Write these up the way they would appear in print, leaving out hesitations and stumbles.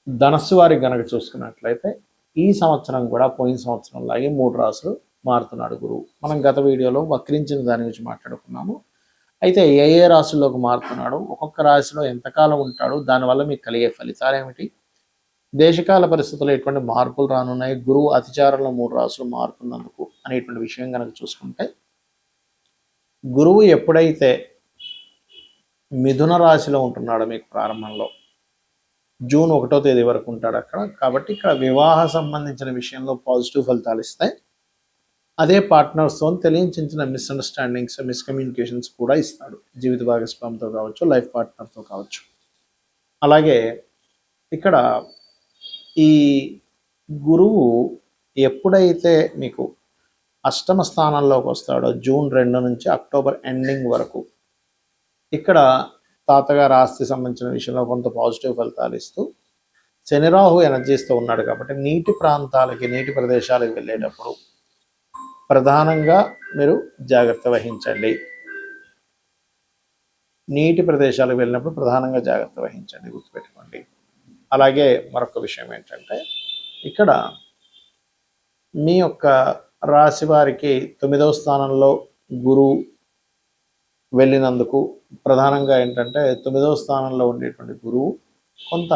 ధనస్సు వారికి గనక చూసుకున్నట్లయితే ఈ సంవత్సరం కూడా పోయిన సంవత్సరం లాగే 3 రాసులు మారుతున్నాడు గురువు. మనం గత వీడియోలో వక్రించిన దాని గురించి మాట్లాడుకున్నాము. అయితే ఏ ఏ రాశుల్లోకి మారుతున్నాడు, ఒక్కొక్క రాశిలో ఎంతకాలం ఉంటాడు, దానివల్ల మీకు కలిగే ఫలితాలు ఏమిటి, దేశకాల పరిస్థితుల్లో ఎటువంటి మార్పులు రానున్నాయి, గురువు అతిచారంలో 3 రాశులు మారుతున్నందుకు అనేటువంటి విషయం కనుక చూసుకుంటే, గురువు ఎప్పుడైతే మిథున రాశిలో ఉంటున్నాడో మీకు ప్రారంభంలో జూన్ 1వ తేదీ వరకు ఉంటాడు అక్కడ. కాబట్టి ఇక్కడ వివాహ సంబంధించిన విషయంలో పాజిటివ్ ఫలితాలు ఇస్తాయి. అదే పార్ట్నర్స్తో తెలియచిన మిస్అండర్స్టాండింగ్స్, మిస్కమ్యూనికేషన్స్ కూడా ఇస్తాడు. జీవిత భాగస్వామితో కావచ్చు, లైఫ్ పార్ట్నర్తో కావచ్చు. అలాగే ఇక్కడ ఈ గురువు ఎప్పుడైతే మీకు అష్టమ స్థానంలోకి వస్తాడో జూన్ 2 నుంచి అక్టోబర్ ఎండింగ్ వరకు ఇక్కడ తాతగారు ఆస్తి సంబంధించిన విషయంలో కొంత పాజిటివ్ ఫలితాలు ఇస్తూ శని రాహు ఎనర్జీస్తో ఉన్నాడు. కాబట్టి నీటి ప్రాంతాలకి, నీటి ప్రదేశాలకు వెళ్ళేటప్పుడు ప్రధానంగా మీరు జాగ్రత్త వహించండి. నీటి ప్రదేశాలకు వెళ్ళినప్పుడు ప్రధానంగా జాగ్రత్త వహించండి, గుర్తుపెట్టుకోండి. అలాగే మరొక విషయం ఏంటంటే, ఇక్కడ మీ యొక్క రాశి వారికి 9వ స్థానంలో గురువు వెళ్ళినందుకు ప్రధానంగా ఏంటంటే 9వ స్థానంలో ఉండేటువంటి గురువు కొంత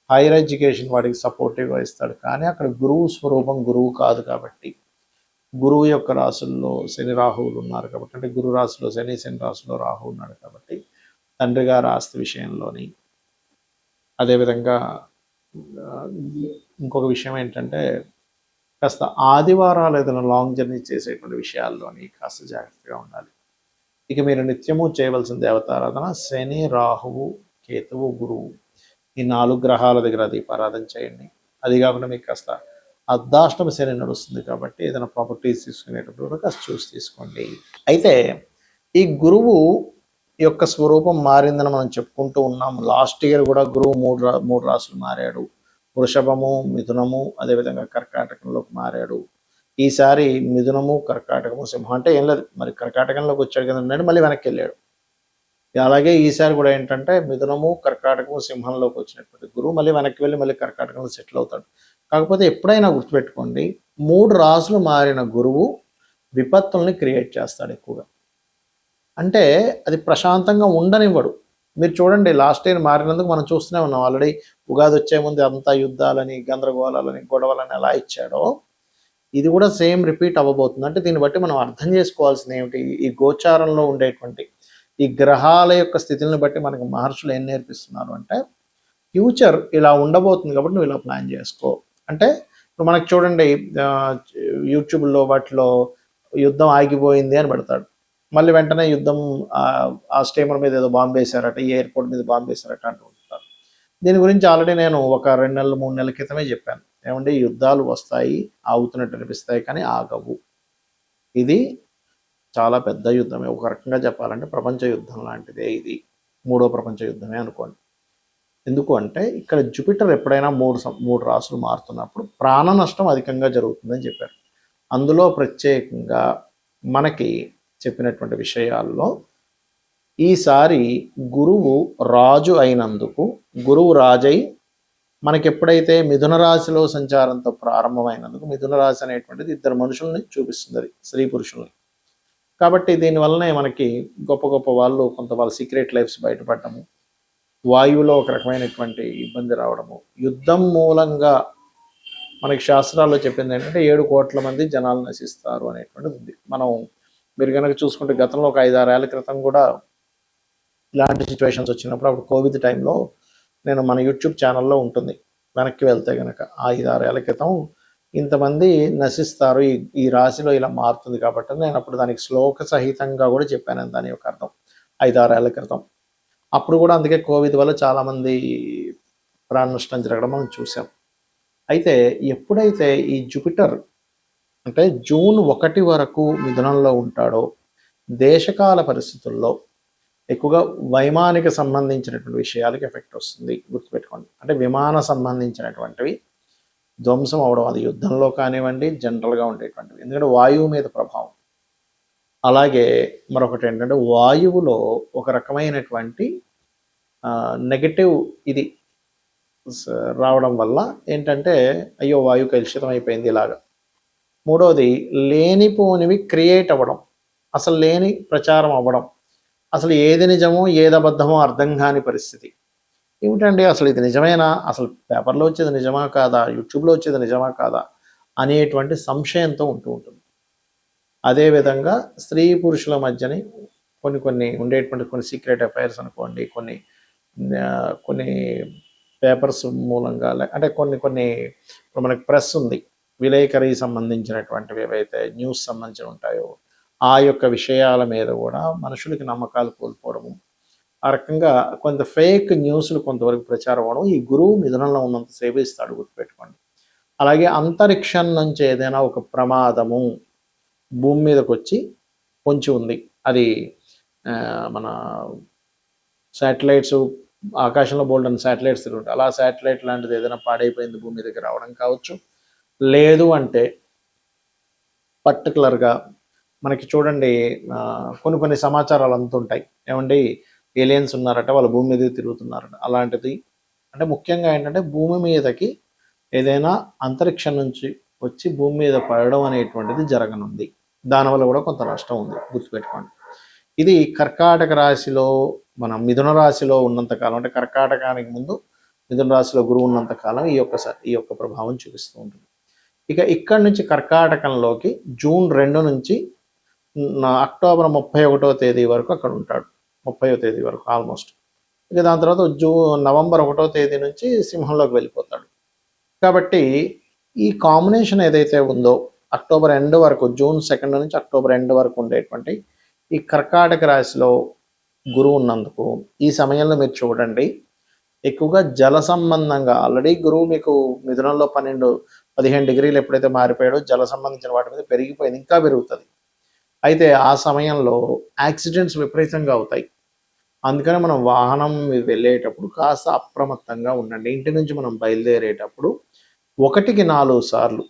హైయర్ ఎడ్యుకేషన్ వాడికి సపోర్టివ్గా ఇస్తాడు. కానీ అక్కడ గురువు స్వరూపం గురువు కాదు. కాబట్టి గురువు యొక్క రాశుల్లో శని రాహువులు ఉన్నారు కాబట్టి, అంటే గురు రాశిలో శని, శని రాశిలో రాహు ఉన్నాడు కాబట్టి తండ్రి గారి ఆస్తి విషయంలోని, అదేవిధంగా ఇంకొక విషయం ఏంటంటే కాస్త ఆదివారాలు ఏదైనా లాంగ్ జర్నీ చేసేటువంటి విషయాల్లోని కాస్త జాగ్రత్తగా ఉండాలి. ఇక మీరు నిత్యము చేయవలసిన దేవతారాధన శని, రాహువు, కేతువు, గురువు, ఈ 4 గ్రహాల దగ్గర దీపారాధన చేయండి. అది కాకుండా మీకు కాస్త అర్ధాష్టమ శని నడుస్తుంది కాబట్టి ఏదైనా ప్రాపర్టీస్ తీసుకునేటప్పుడు కూడా కాస్త చూసి తీసుకోండి. అయితే ఈ గురువు యొక్క స్వరూపం మారిందని మనం చెప్పుకుంటూ ఉన్నాం. లాస్ట్ ఇయర్ కూడా గురువు 3 రాశులు మారాడు. వృషభము, మిథునము, అదేవిధంగా కర్కాటకంలోకి మారాడు. ఈసారి మిథునము, కర్కాటకము, సింహం, అంటే ఏం లేదు, మరి కర్కాటకంలోకి వచ్చాడు కదా, మళ్ళీ వెనక్కి వెళ్ళాడు. అలాగే ఈసారి కూడా ఏంటంటే మిథునము, కర్కాటకము, సింహంలోకి వచ్చినటువంటి గురువు మళ్ళీ వెనక్కి వెళ్ళి మళ్ళీ కర్కాటకంలో సెటిల్ అవుతాడు. కాకపోతే ఎప్పుడైనా గుర్తుపెట్టుకోండి, 3 రాశులు మారిన గురువు విపత్తుల్ని క్రియేట్ చేస్తాడు ఎక్కువగా. అంటే అది ప్రశాంతంగా ఉండనివ్వడు. మీరు చూడండి, లాస్ట్ ఇయర్ మారినందుకు మనం చూస్తూనే ఉన్నాం. ఆల్రెడీ ఉగాది వచ్చే ముందు అంతా యుద్ధాలని, గందరగోళాలని, గొడవలని ఎలా ఇచ్చాడో ఇది కూడా సేమ్ రిపీట్ అవ్వబోతుంది. అంటే దీన్ని బట్టి మనం అర్థం చేసుకోవాల్సింది ఏమిటి, ఈ గోచారంలో ఉండేటువంటి ఈ గ్రహాల యొక్క స్థితిని బట్టి మనకు మహర్షులు ఏం నేర్పిస్తున్నారు అంటే, ఫ్యూచర్ ఇలా ఉండబోతుంది కాబట్టి నువ్వు ఇలా ప్లాన్ చేసుకో. అంటే ఇప్పుడు మనకు చూడండి, యూట్యూబ్లో వాటిలో యుద్ధం ఆగిపోయింది అని పెడతాడు, మళ్ళీ వెంటనే యుద్ధం ఆ స్టీమర్ మీద ఏదో బాంబు వేశారట, ఈ ఎయిర్పోర్ట్ మీద బాంబు వేశారట అంటూ ఉంటారు. దీని గురించి ఆల్రెడీ నేను ఒక 2 నెలలు 3 నెలల క్రితమే చెప్పాను. ఏమంటే యుద్ధాలు వస్తాయి, ఆగుతున్నట్టు అనిపిస్తాయి, కానీ ఆగవు. ఇది చాలా పెద్ద యుద్ధమే. ఒక రకంగా చెప్పాలంటే ప్రపంచ యుద్ధం లాంటిదే ఇది. 3వ ప్రపంచ యుద్ధమే అనుకోండి. ఎందుకు అంటే ఇక్కడ జూపిటర్ ఎప్పుడైనా 3 రాశులు మారుతున్నప్పుడు ప్రాణ నష్టం అధికంగా జరుగుతుందని చెప్పారు. అందులో ప్రత్యేకంగా మనకి చెప్పినటువంటి విషయాల్లో ఈసారి గురువు రాజు అయినందుకు, గురువు రాజై మనకి ఎప్పుడైతే మిథున రాశిలో సంచారంతో ప్రారంభమైనందుకు, మిథున రాశి అనేటువంటిది 2 మనుషుల్ని చూపిస్తుంది, స్త్రీ పురుషుల్ని. కాబట్టి దీనివల్లనే మనకి గొప్ప గొప్ప వాళ్ళు కొంత వాళ్ళ సీక్రెట్ లైఫ్స్ బయటపడటము, వాయువులో ఒక రకమైనటువంటి ఇబ్బంది రావడము, యుద్ధం మూలంగా మనకి శాస్త్రాల్లో చెప్పింది ఏంటంటే 7 కోట్ల మంది జనాలు నశిస్తారు అనేటువంటిది ఉంది. మీరు కనుక చూసుకుంటే గతంలో ఒక 5-6 ఏళ్ల క్రితం కూడా ఇలాంటి సిచ్యువేషన్స్ వచ్చినప్పుడు, అప్పుడు కోవిడ్ టైంలో నేను మన యూట్యూబ్ ఛానల్లో ఉంటుంది, వెనక్కి వెళ్తే కనుక 5-6 ఏళ్ల క్రితం ఇంతమంది నశిస్తారు, ఈ రాశిలో ఇలా మారుతుంది కాబట్టి నేను అప్పుడు దానికి శ్లోక సహితంగా కూడా చెప్పాను దాని యొక్క అర్థం 5-6 ఏళ్ల క్రితం. అప్పుడు కూడా అందుకే కోవిడ్ వల్ల చాలామంది ప్రాణ నష్టం జరగడం మనం చూసాం. అయితే ఎప్పుడైతే ఈ జూపిటర్ అంటే జూన్ 1 వరకు మిథునంలో ఉంటాడో, దేశకాల పరిస్థితుల్లో ఎక్కువగా వైమానిక సంబంధించినటువంటి విషయాలకి ఎఫెక్ట్ వస్తుంది, గుర్తుపెట్టుకోండి. అంటే విమాన సంబంధించినటువంటివి ధ్వంసం అవడం, అది యుద్ధంలో కానివ్వండి, జనరల్గా ఉండేటువంటివి, ఎందుకంటే వాయువు మీద ప్రభావం. అలాగే మరొకటి ఏంటంటే వాయువులో ఒక రకమైనటువంటి నెగటివ్ ఇది రావడం వల్ల ఏంటంటే అయ్యో వాయు కలుషితం అయిపోయింది ఇలాగా. మూడోది లేనిపోనివి క్రియేట్ అవ్వడం, అసలు లేని ప్రచారం అవ్వడం, అసలు ఏది నిజమో ఏది అబద్ధమో అర్థం కాని పరిస్థితి. ఏమిటండి అసలు ఇది నిజమేనా, అసలు పేపర్లో వచ్చేది నిజమా కాదా, యూట్యూబ్లో వచ్చేది నిజమా కాదా అనేటువంటి సంశయంతో ఉంటూ ఉంటుంది. అదేవిధంగా స్త్రీ పురుషుల మధ్యని కొన్ని ఉండేటువంటి కొన్ని సీక్రెట్ అఫైర్స్ అనుకోండి, కొన్ని పేపర్స్ మూలంగా, అంటే కొన్ని ఇప్పుడు మనకి ప్రెస్ ఉంది, విలేకరి సంబంధించినటువంటివి ఏవైతే న్యూస్ సంబంధించి ఉంటాయో ఆ యొక్క విషయాల మీద కూడా మనుషులకి నమ్మకాలు కోల్పోవడము, ఆ రకంగా కొంత ఫేక్ న్యూస్లు కొంతవరకు ప్రచారం అవ్వడం ఈ గురువు మిథునంలో ఉన్నంతసేపు ఇస్తాడు, గుర్తుపెట్టుకోండి. అలాగే అంతరిక్షం నుంచి ఏదైనా ఒక ప్రమాదము భూమి మీదకి వచ్చి పొంచి ఉంది, అది మన శాటిలైట్స్ ఆకాశంలో బోల్డన్ శాటిలైట్స్ తిరుగుతాయి, అలా శాటిలైట్ లాంటిది ఏదైనా పాడైపోయింది భూమి మీదకి రావడం కావచ్చు. లేదు అంటే పర్టికులర్గా మనకి చూడండి కొన్ని సమాచారాలు అందుతుంటాయి, ఏమండి ఏలియన్స్ ఉన్నారట, వాళ్ళ భూమి మీద తిరుగుతున్నారట, అలాంటిది. అంటే ముఖ్యంగా ఏంటంటే భూమి మీదకి ఏదైనా అంతరిక్షం నుంచి వచ్చి భూమి మీద పడడం అనేటువంటిది జరగనుంది, దానివల్ల కూడా కొంత నష్టం ఉంది, గుర్తుపెట్టుకోండి. ఇది కర్కాటక రాశిలో మన మిథున రాశిలో ఉన్నంతకాలం, అంటే కర్కాటకానికి ముందు మిథున రాశిలో గురువు ఉన్నంతకాలం ఈ యొక్క ప్రభావం చూపిస్తూ ఉంటుంది. ఇక ఇక్కడి నుంచి కర్కాటకంలోకి జూన్ 2 నుంచి అక్టోబర్ 31వ తేదీ వరకు అక్కడ ఉంటాడు, 30వ తేదీ వరకు ఆల్మోస్ట్. ఇక దాని తర్వాత నవంబర్ 1వ తేదీ నుంచి సింహంలోకి వెళ్ళిపోతాడు. కాబట్టి ఈ కాంబినేషన్ ఏదైతే ఉందో అక్టోబర్ ఎండ్ వరకు, జూన్ 2 నుంచి అక్టోబర్ ఎండ్ వరకు ఉండేటువంటి ఈ కర్కాటక రాశిలో గురువు ఉన్నందుకు ఈ సమయంలో మీరు చూడండి ఎక్కువగా జల సంబంధంగా, ఆల్రెడీ గురువు మీకు మిథునంలో 12-15 డిగ్రీలు ఎప్పుడైతే మారిపోయాడో జల సంబంధించిన వాటి మీద పెరిగిపోయింది, ఇంకా పెరుగుతుంది. అయితే ఆ సమయంలో యాక్సిడెంట్స్ విపరీతంగా అవుతాయి. అందుకని మనం వాహనం వెళ్ళేటప్పుడు కాస్త అప్రమత్తంగా ఉండండి. ఇంటి నుంచి మనం బయలుదేరేటప్పుడు 1కి 4 సార్లు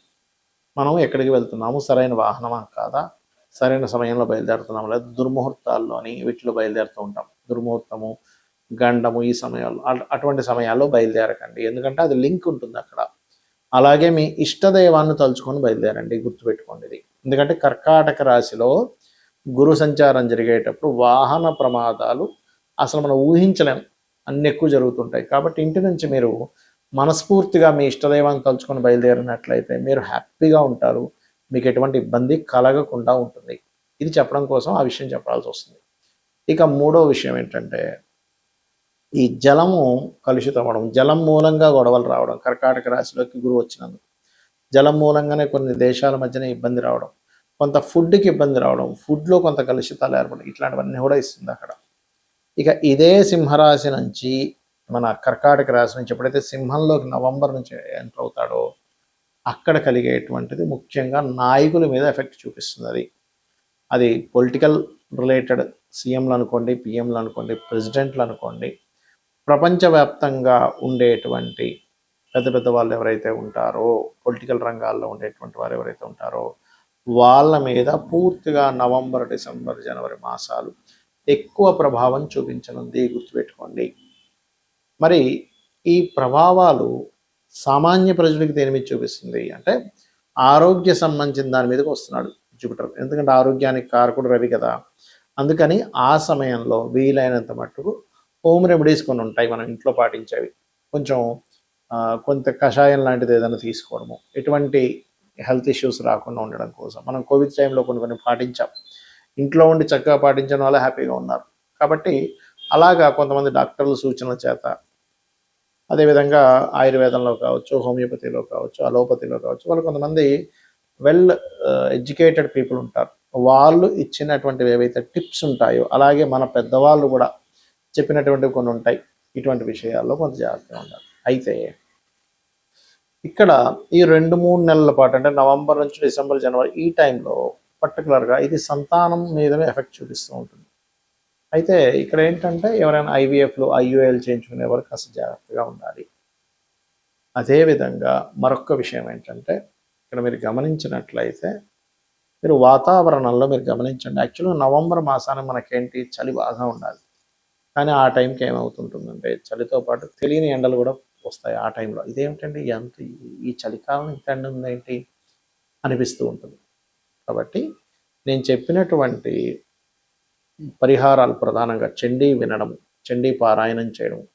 మనం ఎక్కడికి వెళ్తున్నాము, సరైన వాహనమా కాదా, సరైన సమయంలో బయలుదేరుతున్నాము, లేదా దుర్ముహూర్తాల్లోని వీటిలో బయలుదేరుతూ ఉంటాం, దుర్ముహూర్తము గండము ఈ సమయాల్లో, అటువంటి సమయాల్లో బయలుదేరకండి, ఎందుకంటే అది లింక్ ఉంటుంది అక్కడ. అలాగే మీ ఇష్టదైవాన్ని తలుచుకొని బయలుదేరండి, గుర్తుపెట్టుకోండి ఇది. ఎందుకంటే కర్కాటక రాశిలో గురు సంచారం జరిగేటప్పుడు వాహన ప్రమాదాలు అసలు మనం ఊహించలేం, అన్ని ఎక్కువ జరుగుతుంటాయి. కాబట్టి ఇంటి నుంచి మీరు మనస్ఫూర్తిగా మీ ఇష్టదైవాన్ని తలుచుకొని బయలుదేరినట్లయితే మీరు హ్యాపీగా ఉంటారు, మీకు ఎటువంటి ఇబ్బంది కలగకుండా ఉంటుంది. ఇది చెప్పడం కోసం ఆ విషయం చెప్పాల్సి వస్తుంది. ఇక 3వ విషయం ఏంటంటే ఈ జలము కలుషితం అవ్వడం, జలం మూలంగా గొడవలు రావడం. కర్కాటక రాశిలోకి గురువు వచ్చినందుకు జలం మూలంగానే కొన్ని దేశాల మధ్యన ఇబ్బంది రావడం, కొంత ఫుడ్కి ఇబ్బంది రావడం, ఫుడ్లో కొంత కలుషితాలు ఏర్పడడం, ఇట్లాంటివన్నీ కూడా ఇస్తుంది అక్కడ. ఇక ఇదే సింహరాశి నుంచి మన కర్కాటక రాశి నుంచి ఎప్పుడైతే సింహంలోకి నవంబర్ నుంచి ఎంటర్ అవుతాడో అక్కడ కలిగేటువంటిది ముఖ్యంగా నాయకుల మీద ఎఫెక్ట్ చూపిస్తుంది. అది పొలిటికల్ రిలేటెడ్, సీఎంలు అనుకోండి, పిఎంలు అనుకోండి, ప్రెసిడెంట్లు అనుకోండి, ప్రపంచవ్యాప్తంగా ఉండేటువంటి పెద్ద పెద్ద వాళ్ళు ఎవరైతే ఉంటారో, పొలిటికల్ రంగాల్లో ఉండేటువంటి వారు ఎవరైతే ఉంటారో వాళ్ళ మీద పూర్తిగా నవంబర్, డిసెంబర్, జనవరి మాసాలు ఎక్కువ ప్రభావం చూపించనుంది, గుర్తుపెట్టుకోండి. మరి ఈ ప్రభావాలు సామాన్య ప్రజలకు దేని మీద చూపిస్తుంది అంటే ఆరోగ్య సంబంధించిన దాని మీదకి వస్తున్నాడు జూపిటర్, ఎందుకంటే ఆరోగ్యానికి కారకుడు రవి కదా. అందుకని ఆ సమయంలో వీలైనంత మట్టుకు హోమ్ రెమెడీస్ కొన్ని ఉంటాయి మనం ఇంట్లో పాటించేవి, కొంత కషాయం లాంటిది ఏదైనా తీసుకోవడము, ఎటువంటి హెల్త్ ఇష్యూస్ రాకుండా ఉండడం కోసం మనం కోవిడ్ టైంలో కొన్ని పాటించాం, ఇంట్లో ఉండి చక్కగా పాటించడం వల్ల హ్యాపీగా ఉన్నారు. కాబట్టి అలాగా కొంతమంది డాక్టర్ల సూచనల చేత, అదేవిధంగా ఆయుర్వేదంలో కావచ్చు, హోమియోపతిలో కావచ్చు, అలోపతిలో కావచ్చు, వాళ్ళు కొంతమంది వెల్ ఎడ్యుకేటెడ్ పీపుల్ ఉంటారు, వాళ్ళు ఇచ్చినటువంటివి ఏవైతే టిప్స్ ఉంటాయో, అలాగే మన పెద్దవాళ్ళు కూడా చెప్పినటువంటివి కొన్ని ఉంటాయి, ఇటువంటి విషయాల్లో కొంత జాగ్రత్తగా ఉండాలి. అయితే ఇక్కడ ఈ 2-3 నెలల పాటు, అంటే నవంబర్ నుంచి డిసెంబర్, జనవరి ఈ టైంలో పర్టికులర్గా ఇది సంతానం మీదనే ఎఫెక్ట్ చూపిస్తూ ఉంటుంది. అయితే ఇక్కడ ఏంటంటే ఎవరైనా ఐవీఎఫ్లు, ఐయుఎల్ చేయించుకునేవారు కాస్త జాగ్రత్తగా ఉండాలి. అదేవిధంగా మరొక విషయం ఏంటంటే ఇక్కడ మీరు గమనించినట్లయితే మీరు వాతావరణంలో మీరు గమనించండి, యాక్చువల్గా నవంబర్ మాసానికి మనకేంటి చలి బాగా ఉండాలి, కానీ ఆ టైంకి ఏమవుతుంటుందంటే చలితో పాటు తెలియని ఎండలు కూడా వస్తాయి ఆ టైంలో. ఇదేమిటండి ఎంత ఈ చలికాలం ఇంత ఎండ ఉందేంటి అనిపిస్తూ ఉంటుంది. కాబట్టి నేను చెప్పినటువంటి పరిహారాలు ప్రధానంగా చండీ వినడం, చండీ పారాయణం చేయడం,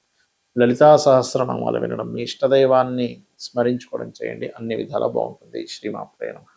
లలితా సహస్రనామాలు వినడం, మీ ఇష్టదైవాన్ని స్మరించుకోవడం చేయండి. అన్ని విధాలా బాగుంటుంది. శ్రీమాత్రే నమః.